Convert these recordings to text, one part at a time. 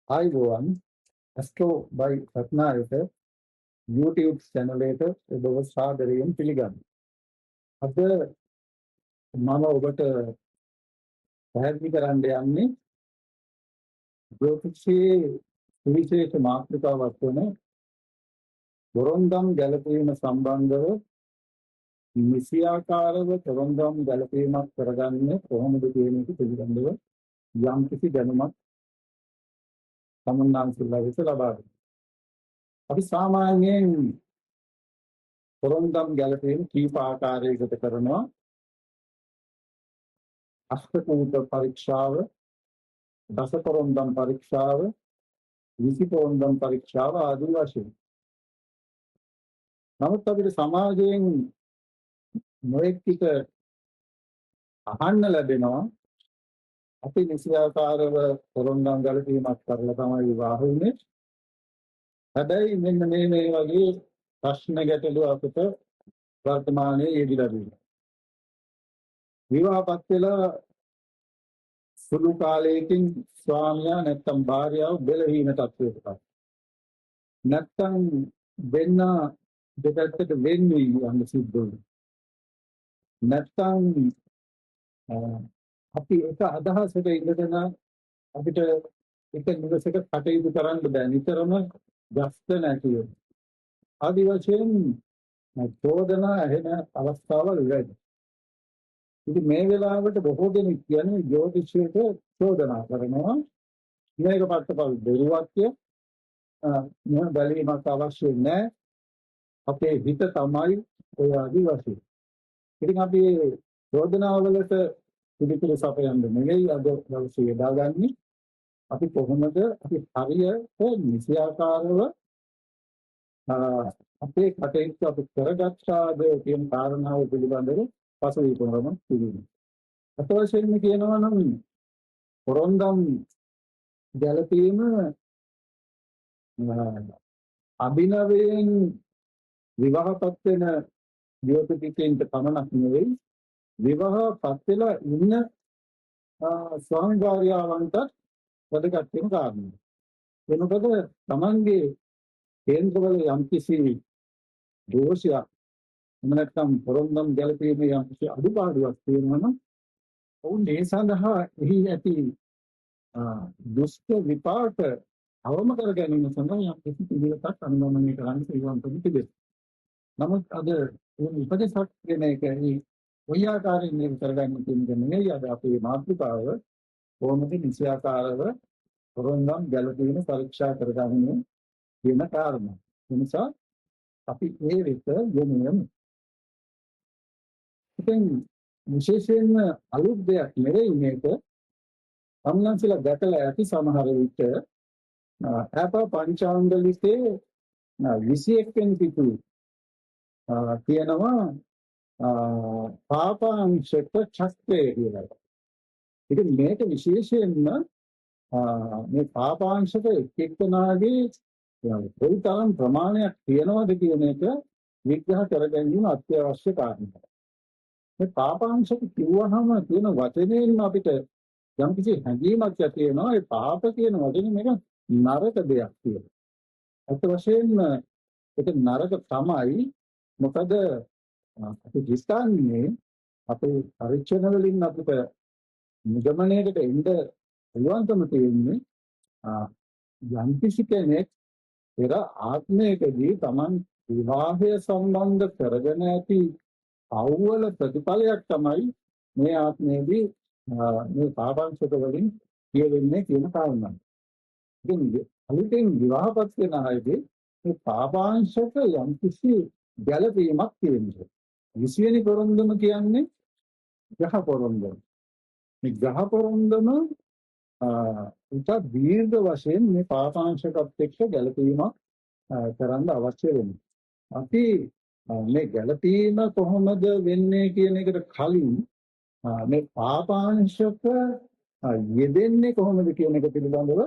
ආයුබෝවන් ඇස්ට්‍රෝ බයි Ratnayake YouTube channel එකට ඔබව සාදරයෙන් පිළිගන්නවා. අද මම ඔබට පැහැදිලි කරන්න යන්නේ ජ්‍යොතිෂයේ විශේෂ මාතෘකාවක් වන බොරොන්දම් ගැලපීම සම්බන්ධව නිසියාකාරව බොරොන්දම් ගැලපීමක් කරගන්නේ කොහොමද කියන එක පිළිබඳව යම්කිසි දැනුමක් සම්මානසිකව ලබා දෙනවා. අපි සාමාන්‍යයෙන් බොරොන්දම් ගැලපීම කීප ආකාරයකට කරනවා. අෂ්ටකූට පරීක්ෂාව, දසපොරොන්දම් පරීක්ෂාව, විසිපොරොන්දම් පරීක්ෂාව ආදී වශයෙන්. නමුත් අපිට සමාජයෙන් නොඑක් ටික අහන්න ලැබෙනවා අපි නිසියාකාරව පොරොන්දම් ගැලපීමක් කරලා තමයි විවාහ වෙන්නේ. හැබැයි මෙන්න මේ වගේ ප්‍රශ්න ගැටලු අපිට වර්තමානයේ යෙදිලා තියෙනවා. විවාහපත් වෙලා සුළු කාලයකින් ස්වාමියා නැත්නම් භාර්යාව බෙලහීන තත්ත්වයකට නැත්නම් වෙන දෙපැත්තට වෙන් වී යන සිද්ධ වෙනවා. නැත්නම් අපි එක අදහසක ඉඳගෙන අපිට එක නිවසක කටයුතු කරන්න බෑ. නිතරම ගස්ත නැති වෙනවා. ආදි වශයෙන් චෝදනා ඇහෙන අවස්ථාවල් වැඩි. ඉතින් මේ වෙලාවට බොහෝ දෙනෙක් කියන්නේ ජ්‍යොතිෂයට චෝදනා කරනවා. මේක පත්තපල් බෙරුවක්ය. මොන බැලීමක් අවශ්‍ය නැහැ. අපේ හිත තමයි ඔය ආදි වශයෙන්. ඉතින් අපි චෝදනාවලට පිළිතුරු සපයන්න නෙවෙයි අද දවසේ යොදාගන්නේ. අපි කොහොමද අපි හරියට නිසියාකාරව අපේ කටයුතු අපි කරගත්තාද කියන කාරණාව පිළිබඳව පසුවිපරම පිළිගන්න. අතවශ්‍යම කියනවා නම් පොරොන්දම් ගැලපීම අභිනවයෙන් විවාහපත් වෙන ජ්‍යොතිෂිකයන්ට පමණක් නෙවෙයි විවාහපත් වෙලා ඉන්න ස්වාමි භාර්යාවන්ට වැදගත් වෙන කාරණා. වෙනකොට තමන්ගේ කේන්ද්‍රවල යම්කිසි දෝෂයක් නැත්නම් පොරොන්දම් ගැලපීමේ යම්කිසි අඩුපාඩුවක් තියෙනවා නම් ඔවුන් ඒ සඳහා එහි ඇති දුෂ්ට විපාක අවම කර ගැනීම සඳහා යම්කිසි පිළිවෙලක් අනුගමනය කරන්න පුළුවන් තිබෙනවා. නමුත් අද උපදේශක් කියන එකයි ඔය ආකාරයෙන් මේක කරගන්න තියෙන නෙවෙයි අද අපේ මාතෘකාව කොහොමද නිසියාකාරව පොරොන්දම් ගැලපීම පරීක්ෂා කරගන්නේ කියන කාරණා. ඒ නිසා අපි ඒ වෙත යොමු වෙමු. ඉතින් විශේෂයෙන්ම අලුත් දෙයක් නෙවෙයි මේක. සම්ලංශලා දැකලා ඇති සමහර විට අප පංචාංගලිකේ 21 වෙනි පිටු කියනවා පාපාංශක චක්‍රය කියලා. ඉතින් මේක විශේෂයෙන්ම මේ පාපාංශක එක්කෙනාගේ කොයිතරම් ප්‍රමාණයක් තියනවද කියන එක විග්‍රහ කර ගැනීම අත්‍යවශ්‍ය කාරණයක්. මේ පාපාංශක කිව්වහම කියන වචනයෙන් අපිට යම්කිසි හැඟීමක් ඇති වෙනවා. ඒ පාප කියන වචනේ මේක නරක දෙයක් කියලා. අත් වශයෙන්ම ඒක නරක තමයි. මොකද අපි හිතන්නේ අපේ පරීක්ෂණ වලින් අපිට නිගමනයකට එන්න පුළුවන්කම තියෙන්නේ යම්කිසි කෙනෙක් පෙර ආත්මයකදී Taman විවාහය සම්බන්ධ කරගෙන ඇති අවවල ප්‍රතිඵලයක් තමයි මේ ආත්මයේදී මේ පාපංශක වලින් කියවෙන්නේ කියන කාරණා. ඉතින් අලුතෙන් විවාහපත් වෙන අයගේ මේ පාපාංශක යම්කිසි ගැළපීමක් තියෙනවා. 20 වෙනි පොරොන්දම කියන්නේ ග්‍රහ පොරොන්දම. මේ ග්‍රහ පොරොන්දම උට දීර්ඝ වශයෙන් මේ පාපාංශකත් එක්ක ගැළපීමක් කරන්න අවශ්‍ය වෙනවා. අපි මේ ගැළපීම කොහොමද වෙන්නේ කියන එකට කලින් මේ පාපාංශක යෙදෙන්නේ කොහොමද කියන එක පිළිබඳව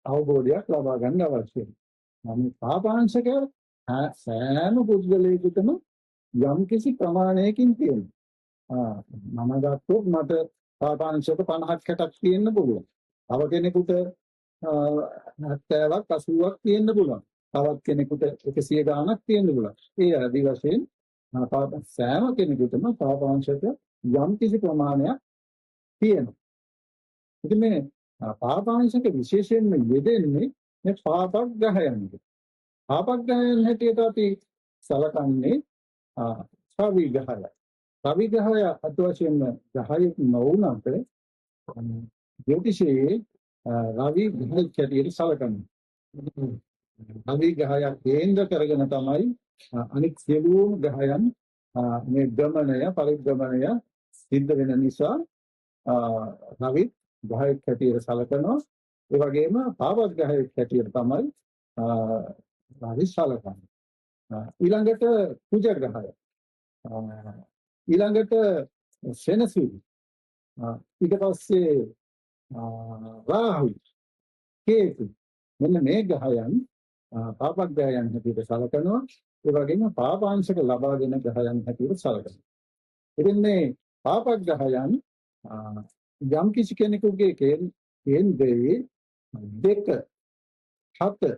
අවබෝධයක් ලබා ගන්න අවශ්‍යයි. මේ පාපාංශක සෑම පුද්ගලයෙකුටම යම්කිසි ප්‍රමාණයකින් තියෙනවා. මම ගත්තොත් මට පාපාංශක 50ක් 60ක් තියෙන්න පුළුවන්. තව කෙනෙකුට 70ක් 80ක් තියෙන්න පුළුවන්. තවත් කෙනෙකුට 100 ගාණක් තියෙන්න පුළුවන්. ඒ ආදි වශයෙන් සෑම කෙනෙකුටම පාපාංශක යම් කිසි ප්‍රමාණයක් තියෙනවා. ඉතින් මේ පාපාංශක විශේෂයෙන්ම යෙදෙන්නේ මේ පාපග්‍රහයන්ගේ. පාපග්‍රහයන් හැටියට අපි සලකන්නේ සවිග්‍රහය. සවිග්‍රහය අත් වශයෙන්ම ග්‍රහයක් නොවුනත් ජ්‍යොතිෂයේ රවි ග්‍රහයක් හැටියට සලකන්නේ. රවි ග්‍රහය කේන්ද්‍ර කරගෙන තමයි අනිත් සියලුම ග්‍රහයන් මේ ගමනය පරිග්‍රමණය සිද්ධ වෙන නිසා රවි ග්‍රහයක් හැටියට සලකනවා. ඒ වගේම පාපග්‍රහයක් හැටියට තමයි රවි සලකන්නේ. ඊළඟට කුජ ග්‍රහය. ඊළඟට සෙනසුරු. ඊට පස්සේ රාහු කේතු මෙන්න මේ ග්‍රහයන් පාපග්‍රහයන් හැටියට සලකනවා. ඒ වගේම පාපාංශක ලබා දෙන ග්‍රහයන් හැටියට සලකනවා. ඉතින් මේ පාපග්‍රහයන් යම් කිසි කෙනෙකුගේ කේන්ද්‍රයේ 2 7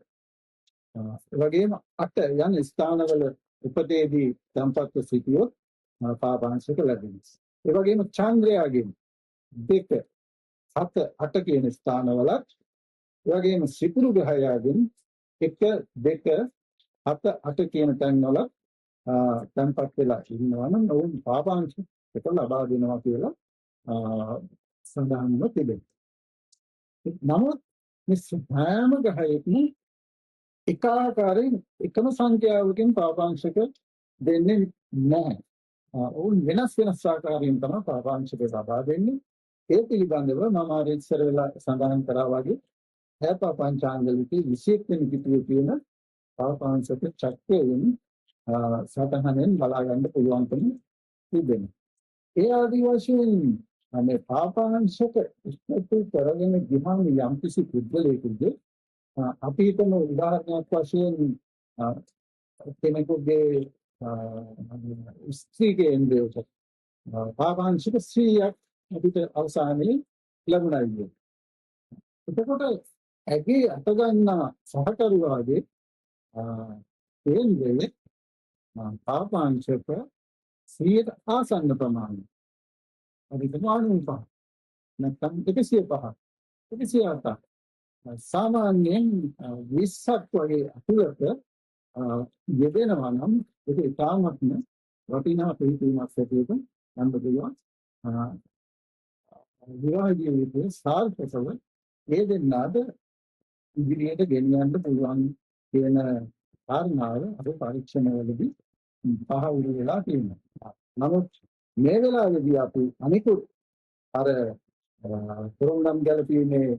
ඒ වගේම 8 යන ස්ථානවල උපතේදී තම්පත්ව සිටියොත් පාපාංශක ලැබෙනවා. ඒ වගේම චන්ද්‍රයාගෙන් 2 7 8 කියන ස්ථානවලත් ඒ වගේම සිකුරු ග්‍රහයාගෙන් 1 2 7 8 කියන තැන්වල තම්පත් වෙලා ඉන්නවා නම් ඔවුන් පාපාංශක ලබා දෙනවා කියලා සඳහන්ව තිබෙනවා. නමුත් මේ සෑම ග්‍රහයකම එක ආකාරයෙන් එකම සංඛ්‍යාවකින් පාපාංශක දෙන්නේ නැහැ. ඔවුන් වෙනස් ආකාරයෙන් තමයි පාපාංශක ලබා දෙන්නේ. ඒ පිළිබඳව මම අර ඉස්සර වෙලා සඳහන් කරා වගේ හැප පංචාංගලිකේ 21 වෙනි පිටුවේ තියෙන පාපාංශක චක්‍රයෙන් සතහනෙන් බලා ගන්න පුළුවන්කම තිබෙනවා. ඒ ආදි වශයෙන් මේ පාපාංශක ඉස්මතු කරගෙන ගිහම යම් කිසි පුද්ගලයෙකුගේ අපි හිතමු උදාහරණයක් වශයෙන් කෙනෙකුගේ ස්ත්‍රී කේන්ද්‍රයට පාපාංශක 100ක් අපිට අවසානයේ ලැබුණා කියන්නේ. එතකොට ඇගේ අත ගන්න සහකරුවාගේ කේන්ද්‍රයේ පාපාංශක 100ට ආසන්න ප්‍රමාණය අපි හිතමු 95 නැත්නම් 105 108 සාමාන්‍යයෙන් 20ක් වගේ අතුලක යෙදෙනවා නම් ඒක ඉතාමත්ම වටිනා පිළිතුරක් හැටියට ගන්න පුළුවන්. විවාහ ජීවිතයේ සාර්ථකව ඒ දෙන්නාට ඉදිරියට ගෙනියන්න පුළුවන් කියන කාරණාව අපේ පරීක්ෂණවලදී පහවුරු වෙලා තියෙනවා. නමුත් මේ වෙලාවේදී අපි අනිකුත් අර තොරණම් ගැලපීමේ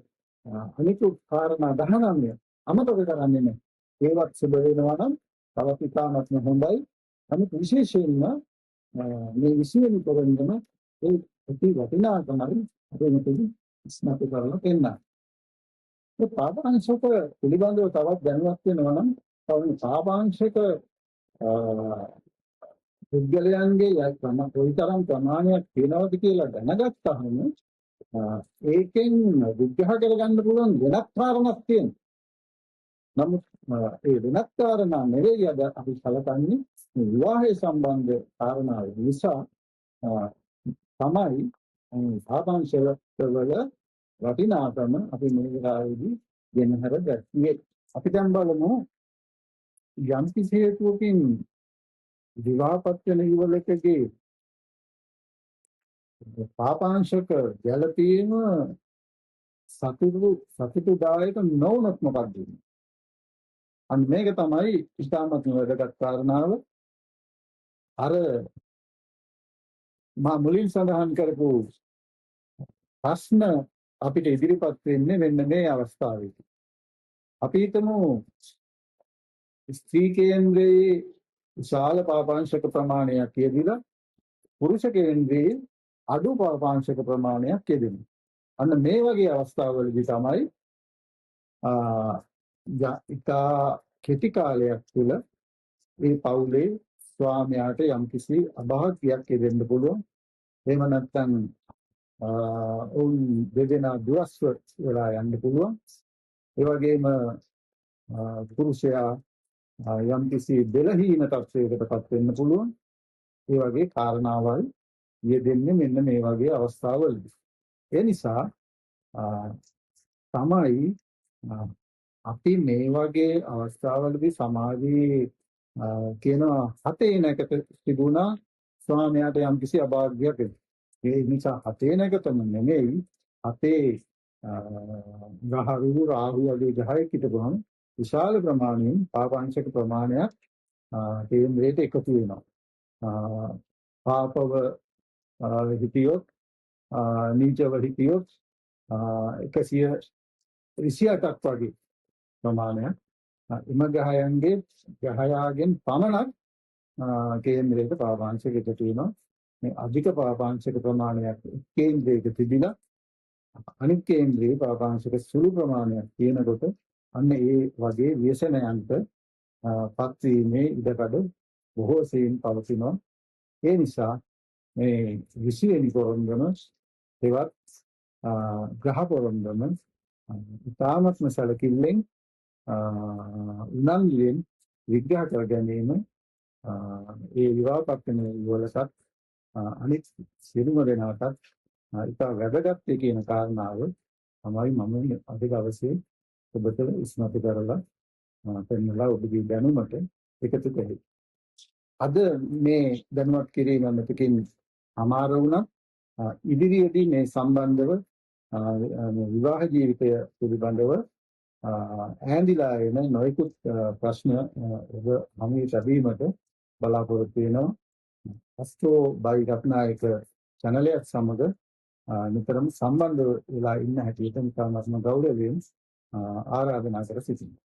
අනිකුත් කාරණා 19 අමතක කරන්නේ නැහැ. ඒවත් සිදු වෙනවා නම් තවත් ඉතාමත්ම හොඳයි. නමුත් විශේෂයෙන්ම මේ 20 වෙනි තොරණම ඒ ප්‍රති වටිනාකමයි අපේ මෙතන ඉස්මතු කරලා පෙන්නනවා. මේ පාපාංශක පිළිබඳව තවත් දැනුවත් වෙනවා නම් තව පාපාංශක පුද්ගලයන්ගේ කොයිතරම් ප්‍රමාණයක් තියෙනවද කියලා දැනගත්තාම ඒකෙන් විග්‍රහ කරගන්න පුළුවන් වෙනත් කාරණාවක් තියෙනවා. නමුත් ඒ වෙනත් කාරණා නෙවෙයි අද අපි සැලකන්නේ විවාහය සම්බන්ධ කාරණා නිසා තමයි පාපාංශවල වටිනාකම අපි මේ වෙලාවේදී ගෙනහැර දැක්වේ. අපි දැන් බලමු යම් කිසි හේතුවකින් විවාහපත් වෙන යුවලකගේ පාපාංශක ගැළපීම සතුටුදායක නොවුනත් මොකක්ද වෙන්නේ? අන්න මේක තමයි ඉස්හාමත්ම වැදගත් කාරණාව. අර මා මුලින් සඳහන් කරපු ප්‍රශ්න අපිට ඉදිරිපත් වෙන්නේ මෙන්න මේ අවස්ථාවේදී. අපි හිතමු ස්ත්‍රී කේන්ද්‍රයේ විශාල පාපාංශක ප්‍රමාණයක් යෙදিলা පුරුෂ කේන්ද්‍රයේ අඩු පාපාංශක ප්‍රමාණයක් යෙදෙනවා. අන්න මේ වගේ අවස්ථාවලදී තමයි ඉතා කෙටි කාලයක් තුළ මේ පවුලේ ස්වාමියාට යම්කිසි අභාග්‍යයක් යෙදෙන්න පුළුවන්. එහෙම නැත්නම් ඔවුන් දෙදෙනා දුරස්ව වෙලා යන්න පුළුවන්. ඒ වගේම පුරුෂයා යම්කිසි බෙලහීන තත්ත්වයකටපත් වෙන්න පුළුවන්. ඒ වගේ කාරණාවල් යෙදෙන්නේ මෙන්න මේ වගේ අවස්ථාවලදී. ඒ නිසා තමයි අපි මේ වගේ අවස්ථාවලදී සමාජයේ කියන හතේ නැකට තිබුණා ස්වාමියාට යම්කිසි අභාග්‍යයක් වෙනවා. ඒ නිසා හතේ නැකතම නෙමෙයි අපේ ගහරු රාහු වගේ ගහක් හිටපුවම විශාල ප්‍රමාණයෙන් පාපංශක ප්‍රමාණයක් කේන්ද්‍රයට එකතු වෙනවා. පාපව හිටියොත් නීචව හිටියොත් 128ක් වගේ ප්‍රමාණයක් එම ගහයාගෙන් පමණක් කේන්ද්‍රයට පාපංශක එකතු වෙනවා. මේ අධික පාපංශක ප්‍රමාණයක් කේන්ද්‍රයක තිබිලා අනිත් කේන්ද්‍රයේ පාපංශක සුළු ප්‍රමාණයක් තියෙනකොට අන්න ඒ වගේ ව්‍යසනයන්ට පත්වීමේ ඉඩකඩ බොහෝ සෙයින් පවතිනවා. ඒ නිසා මේ 20 වෙනි පොරොන්දුම එවත් ග්‍රහ පොරොන්දුම ඉතාමත්ම සැලකිල්ලෙන් උනන්දුවෙන් විග්‍රහ කර ගැනීම ඒ විවාහපත්‍රය වලටත් අනිත් සියලුම දෙනාටත් ඉතා වැදගත් කියන කාරණාව තමයි මම අද දවසේ ඔබට ඉස්මතු කරලා පෙන්වලා ඔබගේ දැනුමට එකතු කළේ. අද මේ දැනුවත් කිරීම මෙතකින් අමාරු වුණා. ඉදිරියේදී මේ සම්බන්ධව විවාහ ජීවිතය පිළිබඳව ඈඳිලා එන නොයෙකුත් ප්‍රශ්න ඔබ හමුවේ ලැබීමට බලාපොරොත්තු වෙනවා. අස්ට්‍රෝ බයි රත්නායක channel එකත් සමග නිතරම සම්බන්ධ වෙලා ඉන්න හැටියට නිතරම ගෞරවයෙන් ආරාධනා කර සිටිනවා.